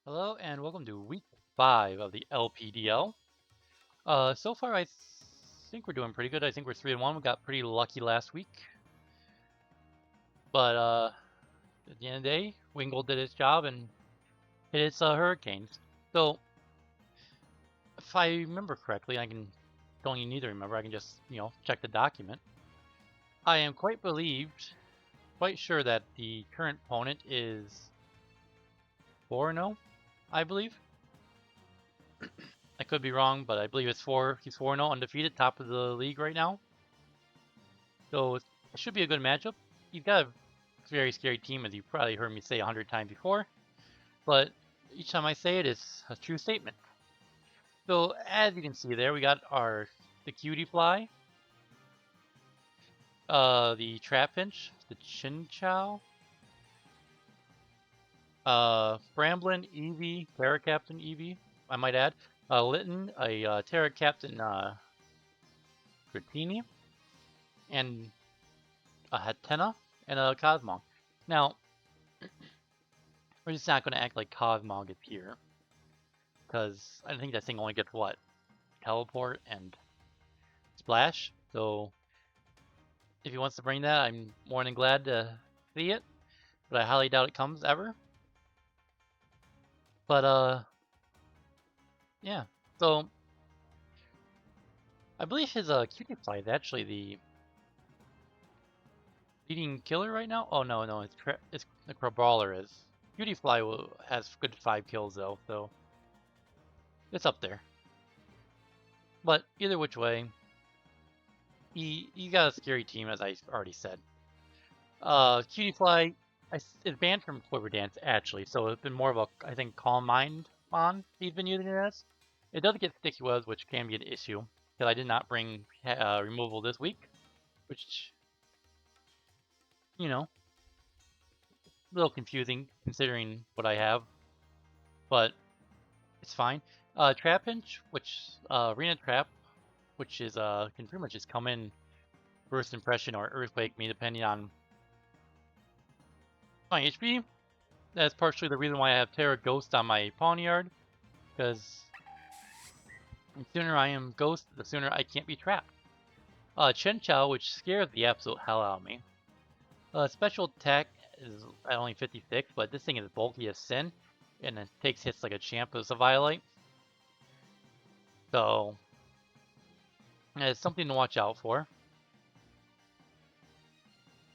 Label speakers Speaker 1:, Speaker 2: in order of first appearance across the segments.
Speaker 1: Hello and welcome to week 5 of the LPDL. So far I think we're doing pretty good. I think we're 3-1. We got pretty lucky last week. But at the end of the day, Wingle did his job and hit its hurricanes. So if I remember correctly, don't even need to remember, I can just, check the document. I am quite sure that the current opponent is 4-0, I believe. I could be wrong, but I believe he's 4-0 undefeated, top of the league right now. So it should be a good matchup. You've got a very scary team, as you've probably heard me say 100 times before, but each time I say it, it's a true statement. So as you can see there, we got the cutie fly, the trapinch, the chinchow, Bramblin, Eevee, Terra Captain Eevee, I might add, Litten, a Terra Captain Dratini, and a Hatena, and a Cosmog. Now, we're just not going to act like Cosmog is here, because I think that thing only gets what? Teleport and Splash. So if he wants to bring that, I'm more than glad to see it, but I highly doubt it comes ever. But yeah. So I believe his cutie fly is actually the leading killer right now. Oh no, it's the Crabrawler is. Cutie fly has good 5 kills though, so it's up there. But either which way, he got a scary team, as I already said. Cutie Fly is banned from Quiver Dance, actually, so it's been more of a, I think, Calm Mind on he's been using it as. It does get Sticky Webs, which can be an issue, because I did not bring removal this week, which, you know, a little confusing considering what I have, but it's fine. Trapinch, which, Arena Trap, which is, can pretty much just come in Burst Impression or Earthquake me, depending on my HP. That's partially the reason why I have Terra Ghost on my Pawniard, because the sooner I am Ghost, the sooner I can't be trapped. Chen Chao, which scares the absolute hell out of me. Special attack is at only 56, but this thing is bulky as sin, and it takes hits like a champ as a Violate. So, it's something to watch out for.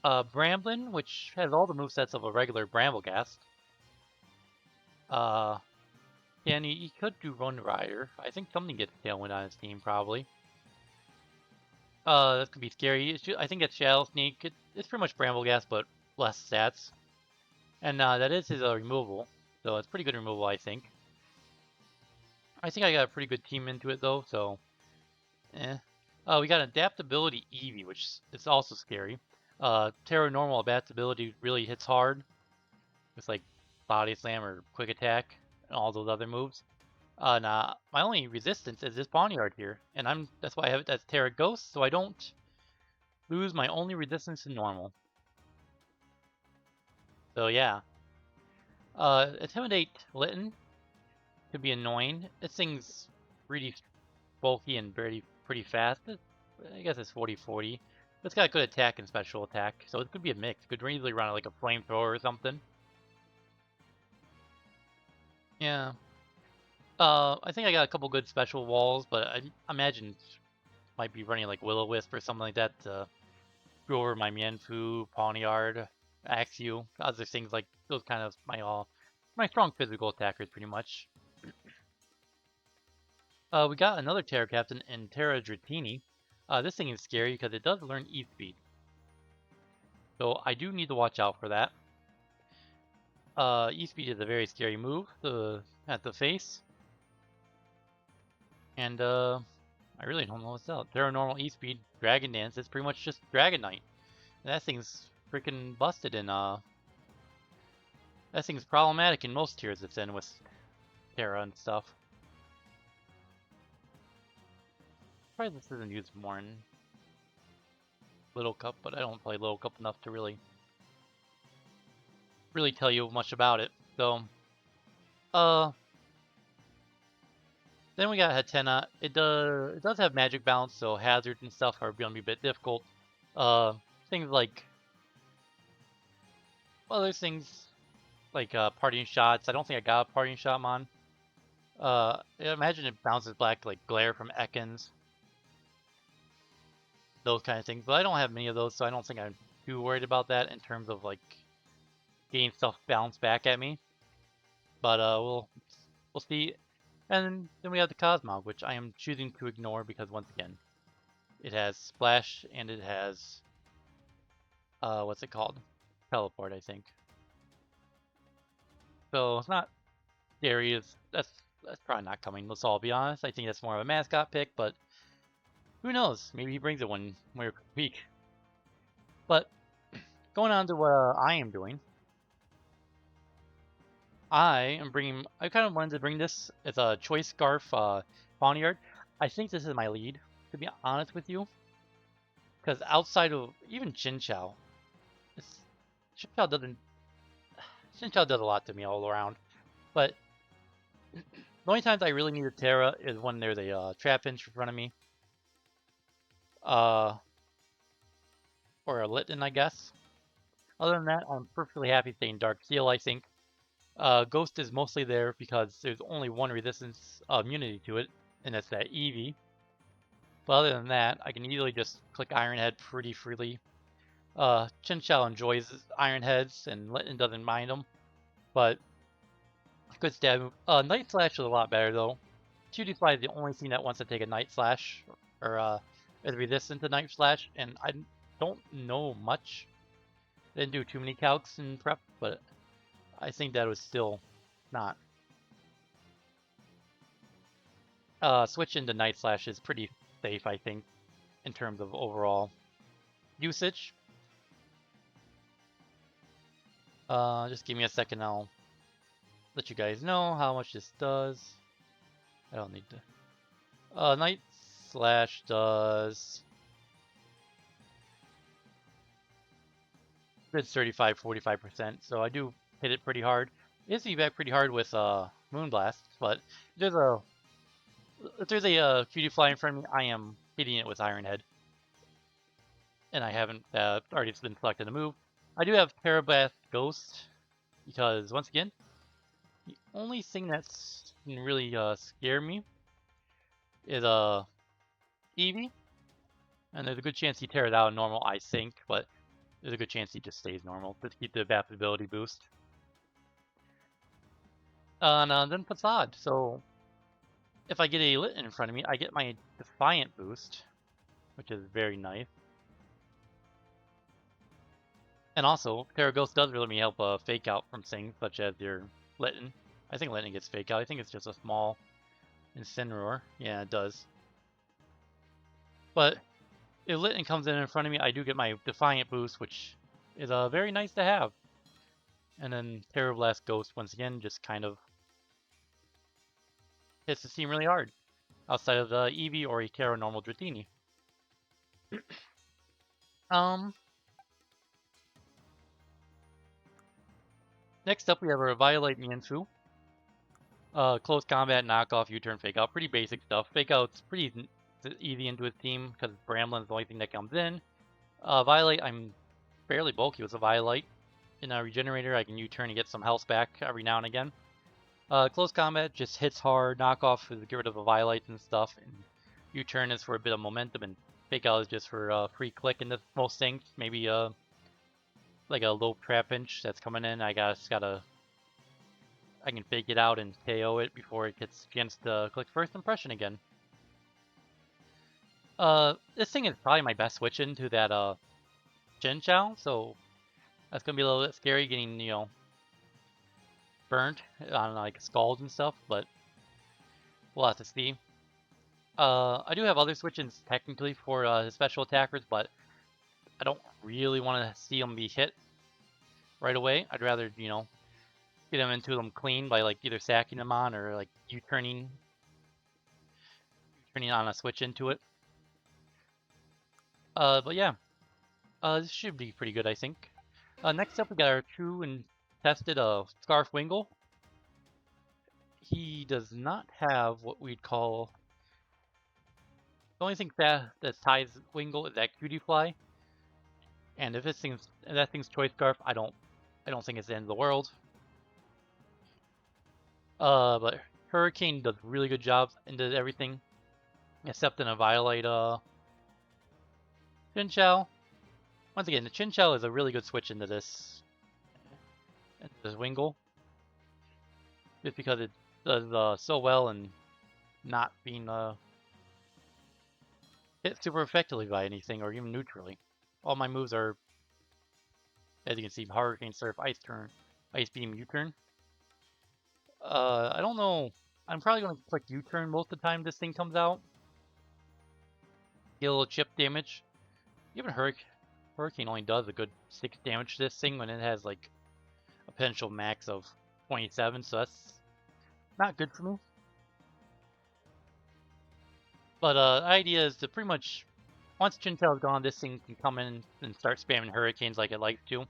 Speaker 1: Bramblin, which has all the movesets of a regular Brambleghast. And he could do Run Rider. I think something gets Tailwind on his team, probably. That could be scary. I think it's Shadow Sneak. It's pretty much Brambleghast, but less stats. And that is his removal. So it's pretty good removal, I think. I think I got a pretty good team into it, though, so... eh. We got Adaptability Eevee, which is also scary. Terra Normal Adaptability really hits hard. With, like, Body Slam or Quick Attack and all those other moves. Nah, my only resistance is this Pawniard here, and that's why I have it as Terra Ghost, so I don't lose my only resistance to normal. So yeah. Intimidate Litten could be annoying. This thing's really bulky and pretty fast. I guess it's 40-40. It's got good attack and special attack, so it could be a mix. It could easily run like a flamethrower or something. Yeah. I think I got a couple good special walls, but I imagine might be running like Will-O-Wisp or something like that to screw over my Mienfoo, Pawniard, Axew, other things like those kind of my strong physical attackers pretty much. We got another Terra Captain in Terra Dratini. This thing is scary because it does learn E-Speed. So I do need to watch out for that. E-Speed is a very scary move at the face. And I really don't know what's out. Terra Normal E-Speed, Dragon Dance, it's pretty much just Dragonite. And that thing's freaking busted in that thing's problematic in most tiers it's in with Terra and stuff. Probably this isn't used more in Little Cup, but I don't play Little Cup enough to really tell you much about it. So Uh, then we got Hatena. It does have magic bounce, so hazards and stuff are gonna be a bit difficult. Uh, things like there's things like partying shots. I don't think I got a partying shot on. I imagine it bounces back like glare from Ekans, those kind of things. But I don't have many of those, so I don't think I'm too worried about that in terms of like getting stuff bounced back at me. But we'll see. And then we have the Cosmog, which I am choosing to ignore because once again, it has Splash and it has what's it called? Teleport, I think. So it's not scary. That's probably not coming. Let's all be honest. I think that's more of a mascot pick, but who knows? Maybe he brings it one week. But going on to what I am doing, I kind of wanted to bring this as a Choice Scarf Pawniard. I think this is my lead, to be honest with you. Because outside of even Chinchou, Chinchou doesn't. Chinchou does a lot to me all around. But the only times I really need a Terra is when there's a Trapinch in front of me. Or a Litten, I guess. Other than that, I'm perfectly happy staying Dark Steel, I think. Ghost is mostly there because there's only one resistance immunity to it, and that's that Eevee. But other than that, I can easily just click Iron Head pretty freely. Chinchou enjoys Iron Heads, and Litten doesn't mind them. But, good stab move. Night Slash is a lot better, though. Cutie-Fly is the only thing that wants to take a Night Slash, or is resistant to Night Slash, and I don't know much. Didn't do too many calcs in prep, but I think that was still not. Switch into Night Slash is pretty safe, I think, in terms of overall usage. Just give me a second, I'll let you guys know how much this does. I don't need to. Night Slash does good 35-45%, so I do hit it pretty hard. It hits me back pretty hard with Moonblast, but if there's a cutie fly in front of me, I am hitting it with Iron Head. And I haven't already been selected a move. I do have Terrablast Ghost, because once again, the only thing that's can really scare me is Eevee. And there's a good chance he tears out normal, I think, but there's a good chance he just stays normal to keep the adaptability boost. And then Facade. So if I get a Litten in front of me, I get my Defiant boost, which is very nice. And also, Terra Ghost does let me help fake out from things such as your Litten. I think Litten gets fake out. I think it's just a small Incineroar. Yeah, it does. But if Litten comes in front of me, I do get my Defiant boost, which is very nice to have. And then Terra Blast Ghost, once again, just kind of hits the team really hard. Outside of the Eevee or a Terra Normal Dratini. Next up, we have our Violite Mienfoo. Close combat, knockoff, U-turn, fake out. Pretty basic stuff. Fake out's pretty easy into his team because Bramblin's the only thing that comes in. Violite, I'm fairly bulky with a Violite. In a Regenerator, I can U-turn and get some health back every now and again. Close combat just hits hard. Knockoff is to get rid of the Violites and stuff. And U-turn is for a bit of momentum. And fake out is just for free click into most things. Maybe like a low Trapinch that's coming in. I can fake it out and KO it before it gets against click first impression again. This thing is probably my best switch into that Chinchou, so that's gonna be a little bit scary getting, burnt on like scalds and stuff, but we'll have to see. I do have other switches technically for his special attackers, but I don't really want to see them be hit right away. I'd rather, get them into them clean by like either sacking them on or like turning on a switch into it. But yeah, this should be pretty good, I think. Next up, we got our true and tested Scarf Wingle. he does not have what we'd call... The only thing that ties Wingle is that Cutie Fly. And if that thing's Choice Scarf, I don't think it's the end of the world. But Hurricane does really good jobs and does everything except in a Violate Chinchou. Once again, the Chinchou is a really good switch into this Wingle, just because it does so well and not being hit super effectively by anything or even neutrally. All my moves are, as you can see, Hurricane, Surf, Ice Turn, Ice Beam, U-Turn. I don't know. I'm probably going to click U-Turn most of the time this thing comes out. Get a little chip damage. Even Hurricane only does a good 6 damage to this thing when it has like a potential max of 27, so that's not good for me. But the idea is to pretty much, once Chinchou is gone, this thing can come in and start spamming Hurricanes like it likes to.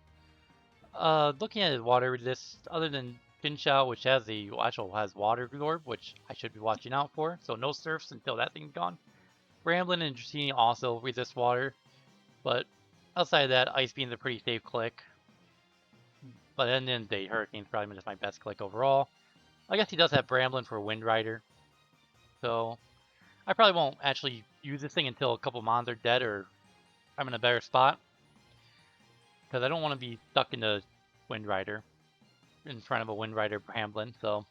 Speaker 1: Looking at his water resist, other than Chinchou, which has has Water Orb, which I should be watching out for, so no Surfs until that thing's gone. Bramblin and Dratini also resist water, but outside of that, Ice Beam's a pretty safe click. But at the end of the day, Hurricane's probably just my best click overall. I guess he does have Bramblin for Wind Rider, so I probably won't actually use this thing until a couple mons are dead or I'm in a better spot. Because I don't want to be stuck in the Wind Rider, in front of a Wind Rider Bramblin, so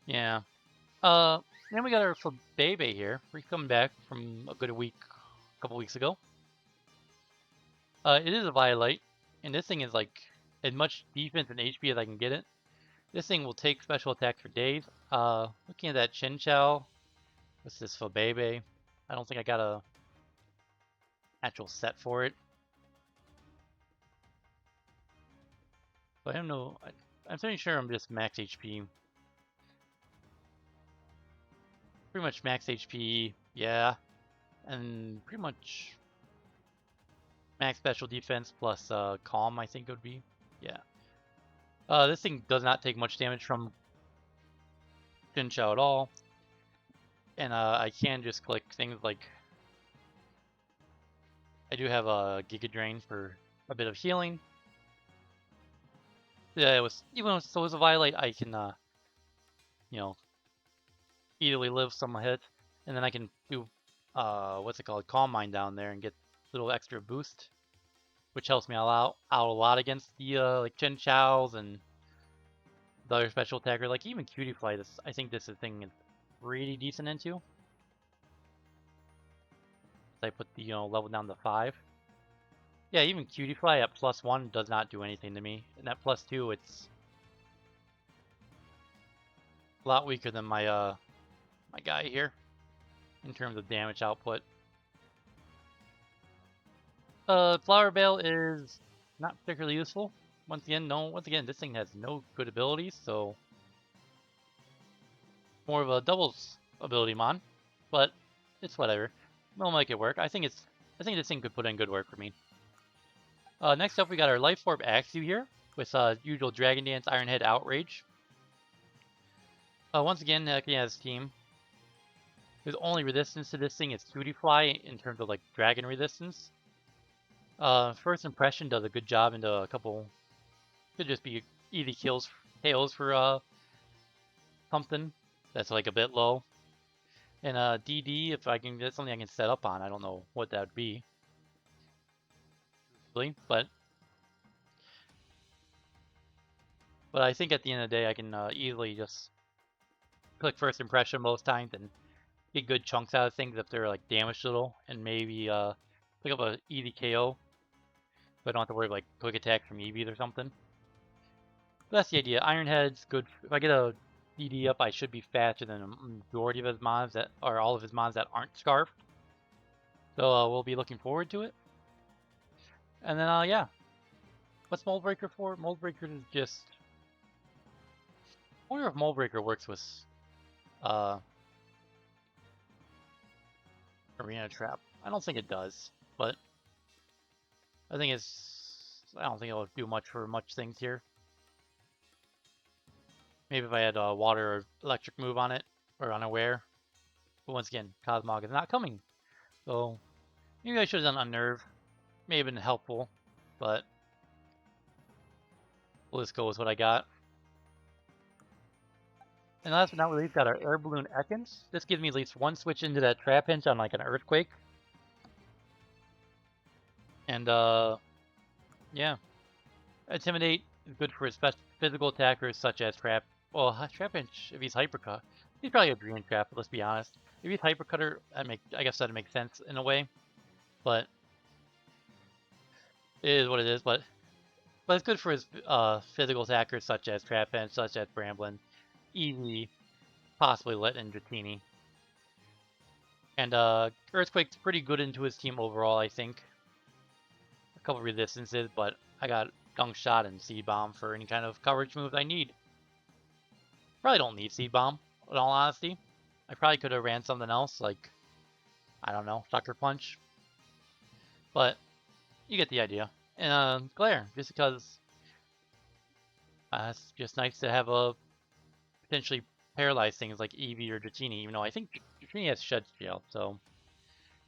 Speaker 1: yeah. Then we got our Bebe here. We're coming back from a couple weeks ago. It is a Violate, and this thing is like as much defense and HP as I can get it. This thing will take special attack for days. Looking at that Chinchou, what's this for Bebe? I don't think I got a actual set for it. But I don't know. I'm pretty sure I'm just max HP. Pretty much max HP, yeah. And pretty much max special defense plus calm, I think it would be. Yeah. This thing does not take much damage from Chinchou at all. And I can just click things like... I do have a Giga Drain for a bit of healing. Yeah, even though it was a Violate, I can, you know, easily live some hits. And then I can do, what's it called, Calm Mind down there and get a little extra boost. Which helps me out a lot against the, like, Chinchous and the other special attacker. Like, even Cutie Fly, I think this thing is pretty decent into. So I put the, level down to 5. Yeah, even Cutie Fly at +1 does not do anything to me. And at +2, it's a lot weaker than my, my guy here in terms of damage output. Flower Bale is not particularly useful. Once again, this thing has no good abilities, so more of a doubles ability mon, but it's whatever. We'll make it work. I think this thing could put in good work for me. Next up, we got our Life Orb Axew here with usual Dragon Dance, Iron Head, Outrage. Once again, looking at his team, his only resistance to this thing is Cutie Fly in terms of like dragon resistance. First Impression does a good job into a couple. Could just be easy kills, KOs for something that's like a bit low. And DD, if I can get something I can set up on, I don't know what that would be. But I think at the end of the day, I can easily just click First Impression most times and get good chunks out of things if they're like damaged a little, and maybe pick up a easy KO. So I don't have to worry about like quick attack from EVs or something. But that's the idea. Iron Head's good. If I get a DD up, I should be faster than a majority of his mons that are all of his mons that aren't scarfed. So we'll be looking forward to it. And then yeah. What's Moldbreaker for? Moldbreaker is just... I wonder if Moldbreaker works with Arena Trap. I don't think it does, but I think I don't think it'll do much for much things here. Maybe if I had a water or electric move on it, or unaware. But once again, Cosmog is not coming. So maybe I should have done Unnerve. May have been helpful, but we'll just go with what I got. And last but not least, got our Air Balloon Ekans. This gives me at least one switch into that Trapinch on like an Earthquake. And yeah. Intimidate is good for his physical attackers such as Trap. Well, Trapinch, if he's Hypercut, he's probably a Green Trap, let's be honest. If he's Hypercutter, I guess that'd make sense in a way. But it is what it is, but it's good for his physical attackers such as Trapinch, such as Bramblin, Eevee, possibly Lit and Dratini. And Earthquake's pretty good into his team overall, I think. A couple resistances, but I got Gunk Shot and Seed Bomb for any kind of coverage moves I need. Probably don't need Seed Bomb, in all honesty. I probably could have ran something else, like, I don't know, Sucker Punch. But you get the idea. And Glare, just because it's just nice to have a potentially paralyzed things like Eevee or Dratini, even though I think Dratini has Shed Scale, so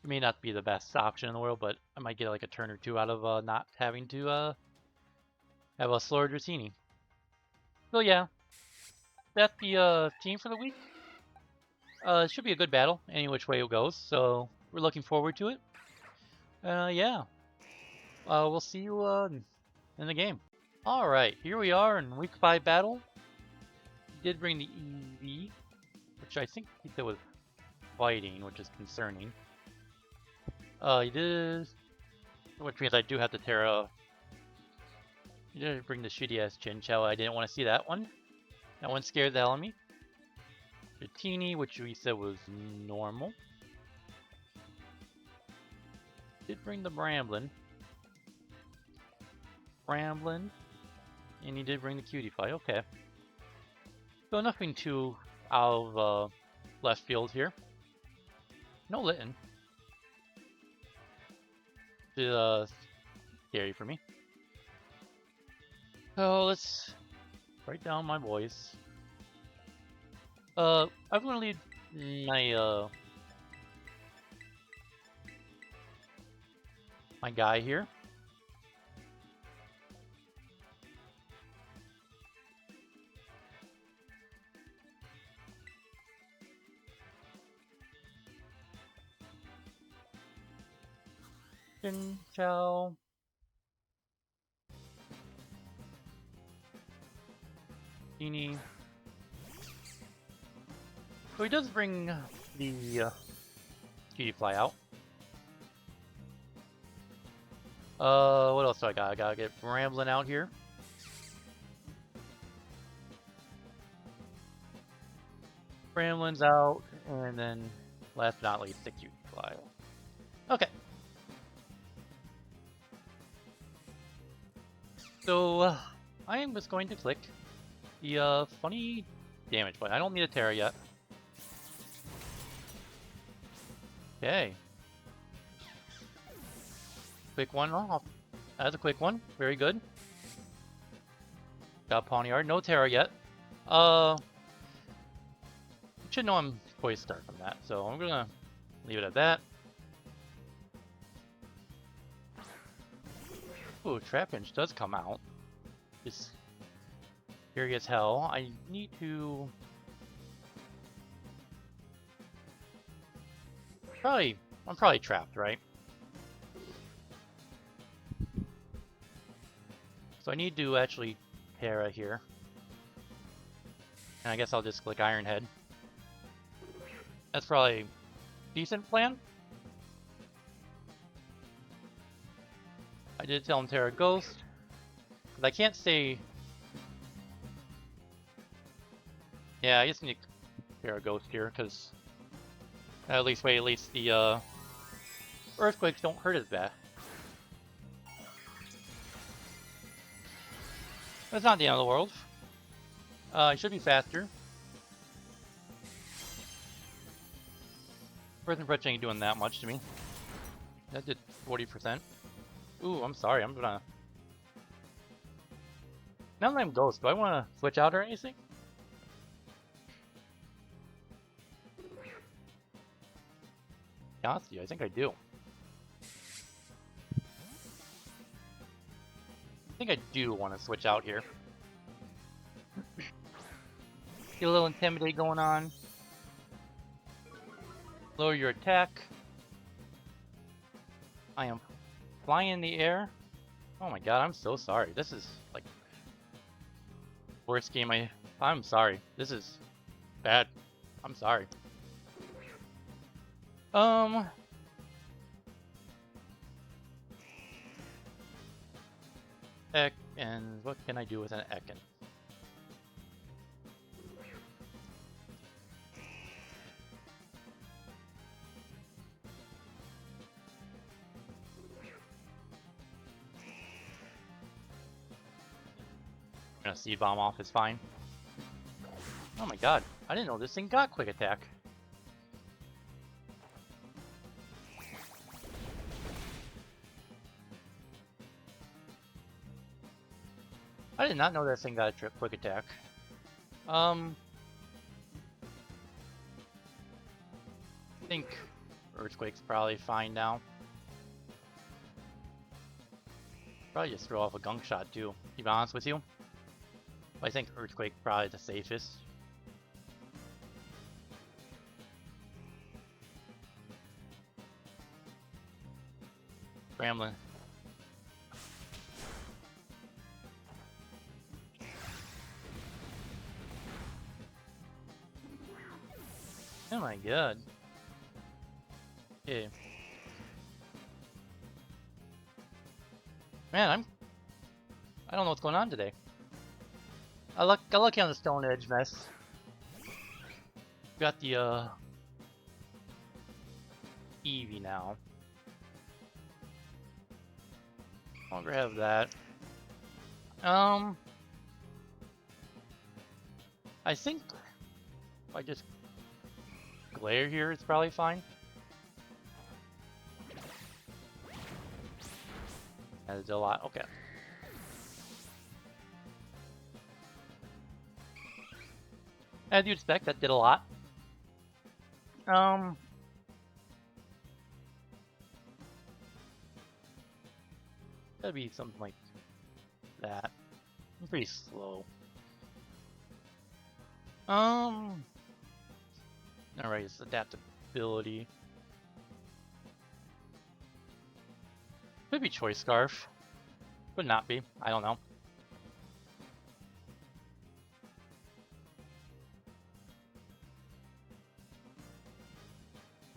Speaker 1: it may not be the best option in the world, but I might get like a turn or two out of not having to have a slower Dratini. So yeah, that's the team for the week. It should be a good battle, any which way it goes, so we're looking forward to it. Yeah. We'll see you in the game. Alright, here we are in week 5 battle. He did bring the Eevee, which I think he said was fighting, which is concerning. He did, which means I do have to Terra. He did bring the shitty ass Chinchou. I didn't want to see that one. That one scared the hell out of me. Dratini, which we said was normal. Did bring the Bramblin. And he did bring the Cutify. Okay. So nothing too out of left field here. No Litten. It's scary for me. So let's write down my boys. I'm gonna leave my my guy here. Chinchou. Genie. So he does bring the Cutify out. What else do I got? I gotta get Bramblin out here. Bramblin's out, and then last but not least, the Cutify. Okay. So I am just going to click the funny damage button. I don't need a Terra yet. Okay. Quick one. Oh, that's a quick one. Very good. Got Pawniard. No Terra yet. Should know I'm poised to start from that, so I'm gonna leave it at that. Ooh, Trapinch does come out. Just scary as hell. I need to I'm probably trapped, right? So I need to actually Terra here. And I guess I'll just click Iron Head. That's probably a decent plan. I did tell him Terra Ghost. But I can't say... Yeah, I just need Terra Ghost here, because at least the Earthquakes don't hurt as bad. But it's not the end of the world. It should be faster. First impression ain't doing that much to me. That did 40%. Ooh, I'm sorry, I'm gonna... Now that I'm Ghost, do I want to switch out or anything? be honest with you, I think I do. I think I do want to switch out here. Get a little Intimidate going on. Lower your attack. I am flying in the air. Oh my god, I'm so sorry. This is like worst game I'm sorry. This is bad. I'm sorry. Ek, and what can I do with an Ekin? Gonna Seed Bomb off is fine. Oh my god, I didn't know this thing got quick attack. I did not know that thing got a quick attack. I think Earthquake's probably fine now. Probably just throw off a Gunk Shot too, to be honest with you. But I think Earthquake probably the safest. Gremlin. Oh my god. Okay. Man, I don't know what's going on today. I got lucky on the Stone Edge mess. Got the Eevee now. No longer have that. I think if I just glare here, it's probably fine. That is a lot. Okay. As you'd expect, that did a lot. That'd be something like that. I'm pretty slow. Alright, it's adaptability. Could be Choice Scarf. Could not be. I don't know.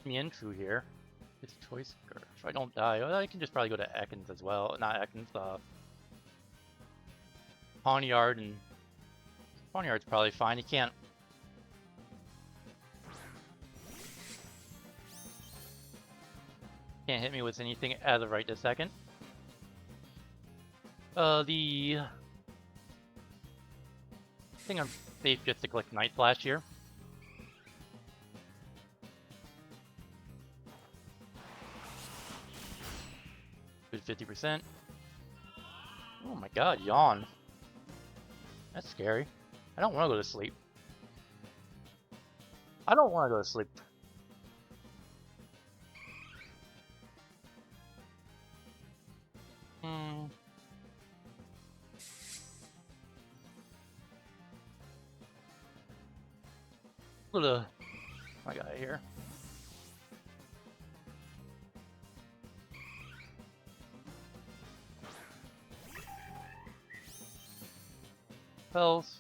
Speaker 1: Mienfoo here. It's Choice Scarf. If I don't die, I can just probably go to Ekans as well. Not Ekans, Pawniard, and Pawniard's probably fine. He can't. Can't hit me with anything as of right this second. I think I'm safe just to click Night Flash here. Good 50%. Oh my god, yawn. That's scary. I don't want to go to sleep. I don't want to go to sleep. What I got here? Spells.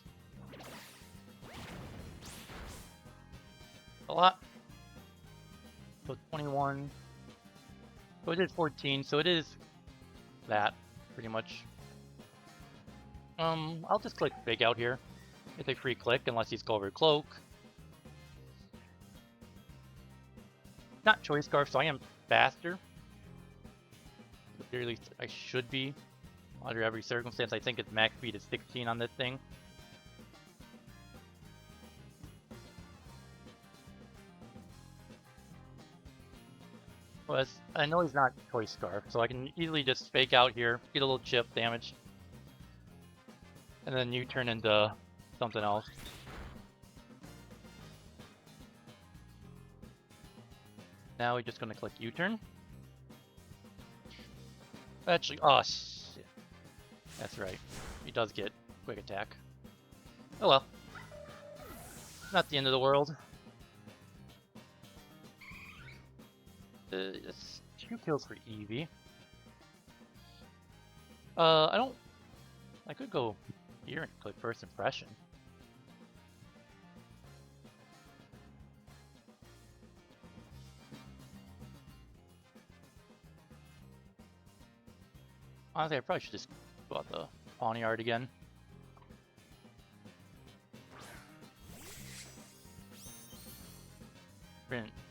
Speaker 1: A lot. So 21. So it is 14, so it is that, pretty much. I'll just click Fake Out here. It's a free click, unless he's Covered Cloak. Not Choice Scarf, so I am faster. At least I should be. Under every circumstance, I think its max speed is 16 on this thing. Well, I know he's not Choice Scarf, so I can easily just Fake Out here, get a little chip damage. And then you turn into something else. Now we're just gonna click U-turn. Actually, oh shit. That's right. He does get quick attack. Oh well. Not the end of the world. It's 2 kills for Eevee. I could go here and click first impression. Honestly, I probably should just go out the Pawniard again.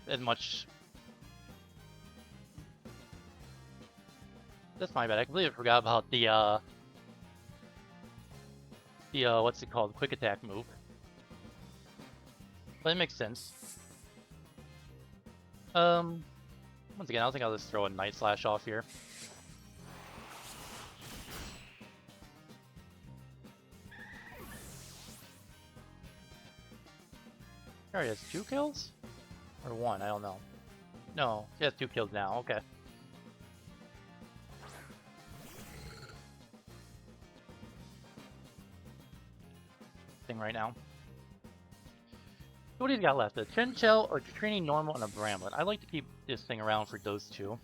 Speaker 1: As much. That's my bad. I completely forgot about the what's it called? Quick attack move. But it makes sense. Once again, I don't think I'll just throw a Night Slash off here. He already has 2 kills? Or 1, I don't know. No, he has 2 kills now, okay. Thing right now. What do you got left? A Chinchou, or Training Normal, and a Bramblin. I like to keep this thing around for those 2.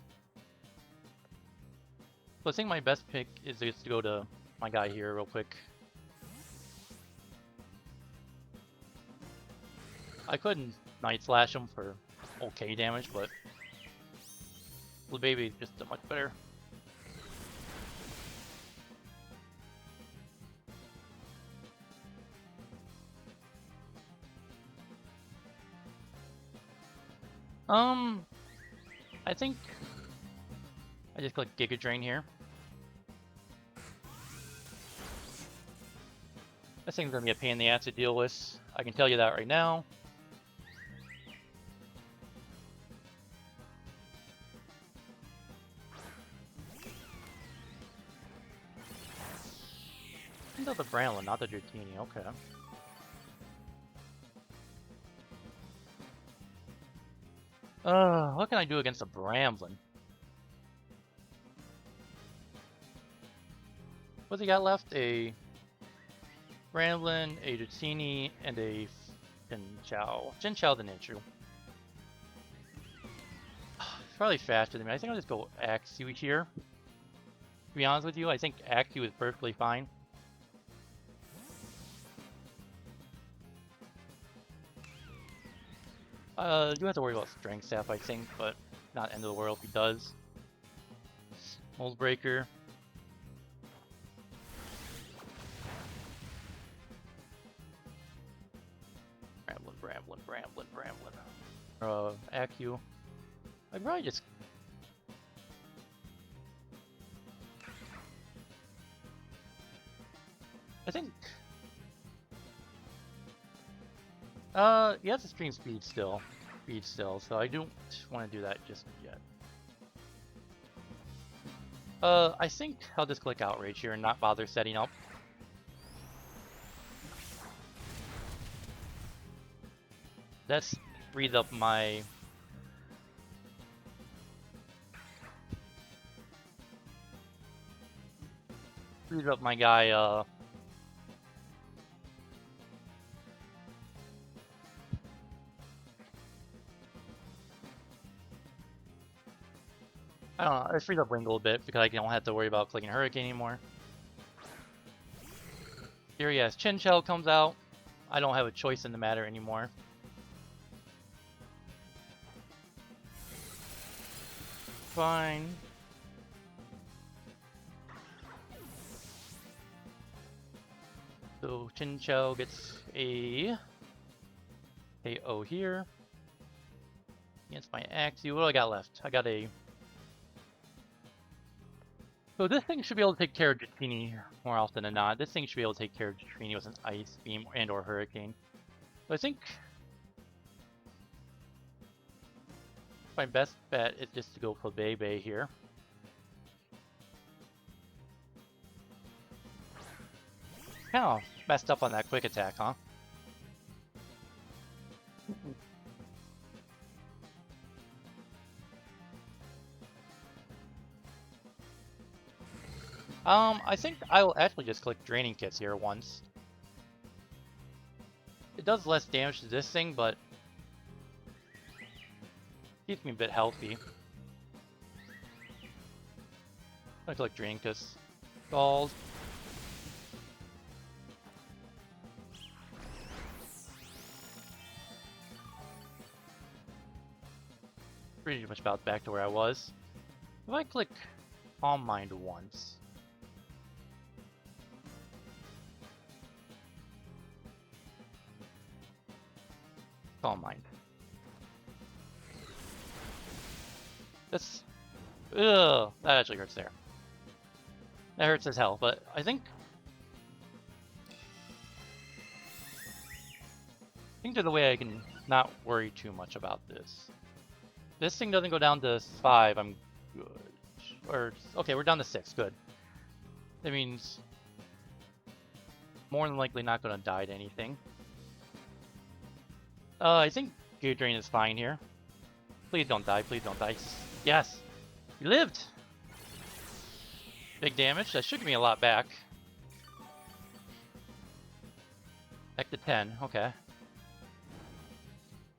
Speaker 1: So I think my best pick is just to go to my guy here real quick. I couldn't Night Slash him for okay damage, but the baby is just much better. I think I just click Giga Drain here. This thing's gonna be a pain in the ass to deal with. I can tell you that right now. The Bramblin, not the Dratini, okay. What can I do against a Bramblin? What's he got left? A Bramblin, a Dratini, and a Chinchou. Chinchou the Ninja. Probably faster than me. I think I'll just go Axew here. To be honest with you, I think Axew is perfectly fine. You have to worry about Strength Staff, I think, but not end of the world if he does. Mold Breaker. Bramblin. Axew. I'd probably just... I think... he has to stream speed still. So I don't want to do that just yet. I think I'll just click Outrage here and not bother setting up. That's frees up my... guy, I don't know, it frees up Wing a little bit because I don't have to worry about clicking Hurricane anymore. Here he has Chinchou comes out. I don't have a choice in the matter anymore. Fine. So Chinchou gets a KO here. Against my Axew. What do I got left? I got a... So this thing should be able to take care of Dratini more often than not. This thing should be able to take care of Dratini with an Ice Beam and or Hurricane. So I think my best bet is just to go for Bebe here. Kind of messed up on that quick attack, huh? I think I will actually just click Draining Kits here once. It does less damage to this thing, but keeps me a bit healthy. I click Draining Kits. Scald. Pretty much about back to where I was. If I click Calm Mind once. Calm Mind. That's... Ugh, that actually hurts there. That hurts as hell, but I think there's a way I can not worry too much about this. This thing doesn't go down to 5, I'm good. Or, okay, we're down to 6, good. That means more than likely not going to die to anything. I think Gear Drain is fine here. Please don't die, please don't die. Yes! You lived! Big damage, that should give me a lot back. Back to 10, okay.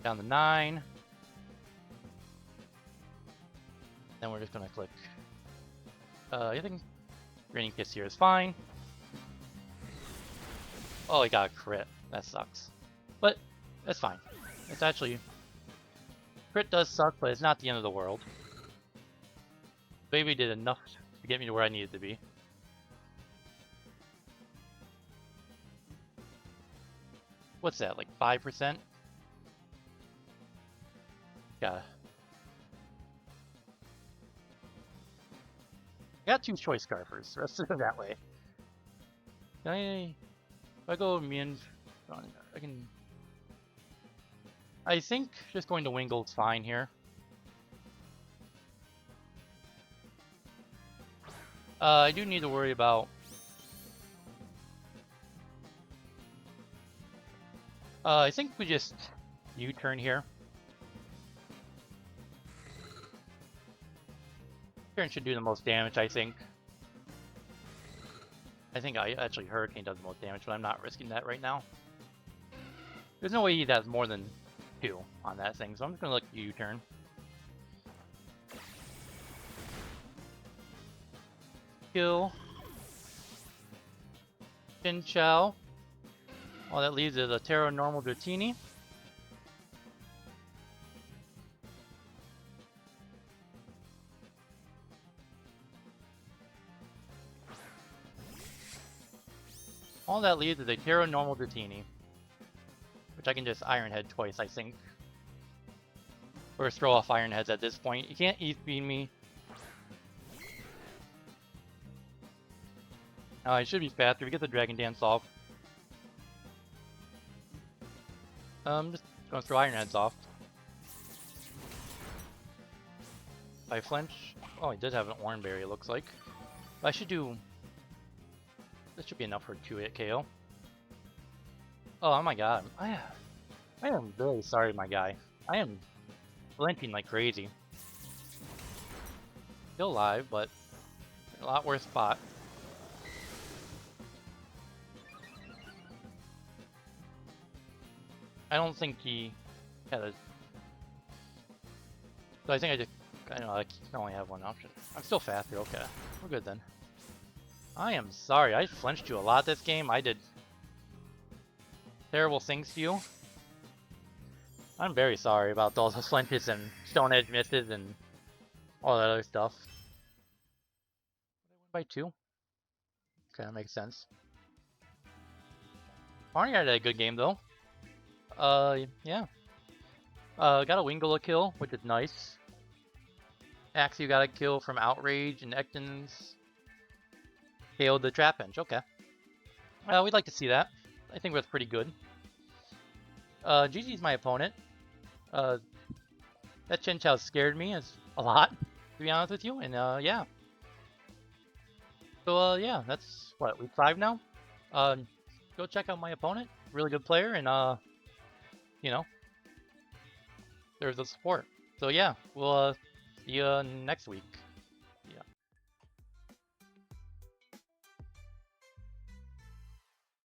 Speaker 1: Down to 9. Then we're just gonna click. I think Draining Kiss here is fine. Oh, I got a crit. That sucks. But that's fine. It's actually... Crit does suck, but it's not the end of the world. Baby did enough to get me to where I needed to be. What's that, like 5%? Yeah. I got 2 Choice Scarfers, the rest of it that way. If I go immune, I can... I think just going to Wingle is fine here. I do need to worry about... I think we just U-turn here. Turn should do the most damage, I think. Actually Hurricane does the most damage, but I'm not risking that right now. There's no way he has more than 2 on that thing, so I'm just gonna let you U-turn. Kill. Chin Chow. All that leaves is a Terra Normal Dratini. All that leaves is a Terra Normal Dratini. Which I can just Iron Head twice, I think. Or throw off Iron Heads at this point. You can't E-Speed me. It should be faster. We get the Dragon Dance off. Just gonna throw Iron Heads off. If I flinch... Oh, he did have an Oranberry, it looks like. I should do... This should be enough for 2-hit KO. Oh my god. I am really sorry, my guy. I am flinching like crazy. Still alive, but a lot worse spot. I don't think he had a... So I think I know, I can only have one option. I'm still faster, okay. We're good then. I am sorry, I flinched you a lot this game. I did terrible things to you. I'm very sorry about all those flinches and Stone Edge misses and all that other stuff. I win by 2? Okay, that makes sense. Pawniard had a good game though. Yeah. Got a Wingle kill, which is nice. Axie got a kill from Outrage, and Ekton's KO'd the Trapinch. Okay. We'd like to see that. I think that's pretty good. GG's my opponent. That Chinchou scared me a lot, to be honest with you, and yeah. So yeah, that's what, week 5 now? Go check out my opponent. Really good player, and you know, there's the support. So yeah, we'll see you next week.